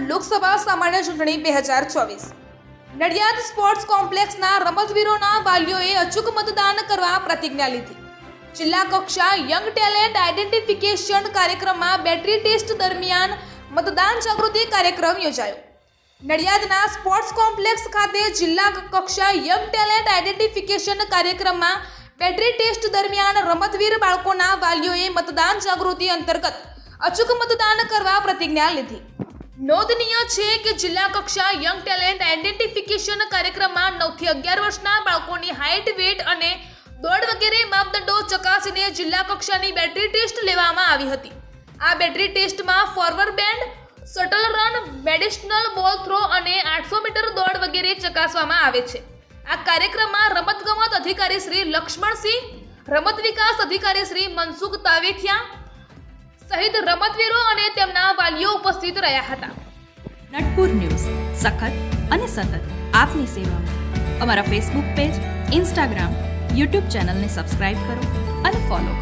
લોકસભા સામાન્ય ચૂંટણી 2024 નડિયાદ સ્પોર્ટ્સ કોમ્પ્લેક્સના રમતવીરોના વાલીઓએ અચૂક મતદાન કરવા પ્રતિજ્ઞા લીધી. જિલ્લા કક્ષા યંગ ટેલેન્ટ આઇડેન્ટિફિકેશન કાર્યક્રમમાં બેટરી ટેસ્ટ દરમિયાન મતદાન જાગૃતિ કાર્યક્રમ યોજાયો. નડિયાદના સ્પોર્ટ્સ કોમ્પ્લેક્સ ખાતે જિલ્લા કક્ષા યંગ ટેલેન્ટ આઇડેન્ટિફિકેશન કાર્યક્રમમાં બેટરી ટેસ્ટ દરમિયાન રમતવીર બાળકોના વાલીઓએ મતદાન જાગૃતિ અંતર્ગત અચૂક મતદાન કરવા પ્રતિજ્ઞા લીધી. નોંધનીય છે કે જિલ્લા કક્ષા યંગ ટેલેન્ટ આઇડેન્ટિફિકેશન કાર્યક્રમમાં 9 થી 11 વર્ષના બાળકોની હાઇટ, વેટ અને દોડ વગેરે માપદંડો ચકાસીને જિલ્લા કક્ષાની બેટરી ટેસ્ટ લેવામાં આવી હતી. આ બેટરી ટેસ્ટમાં forward band, shuttle run, medicinal બોલ થ્રો અને 800 મીટર દોડ વગેરે ચકાસવામાં આવે છે. આ કાર્યક્રમમાં રમતગમત અધિકારી શ્રી લક્ષ્મણસિંહ, રમત વિકાસ અધિકારી શ્રી મનસુખ તાવેથિયા સહિત રમતવીરો અને તેમના વાલીઓ ઉપસ્થિત રહ્યા હતા. નટપુર ન્યૂઝ સખત અને સતત આપની સેવામાં. અમારા ફેસબુક પેજ, ઇન્સ્ટાગ્રામ, યુટ્યુબ ચેનલને સબસ્ક્રાઇબ કરો અને ફોલો કરો.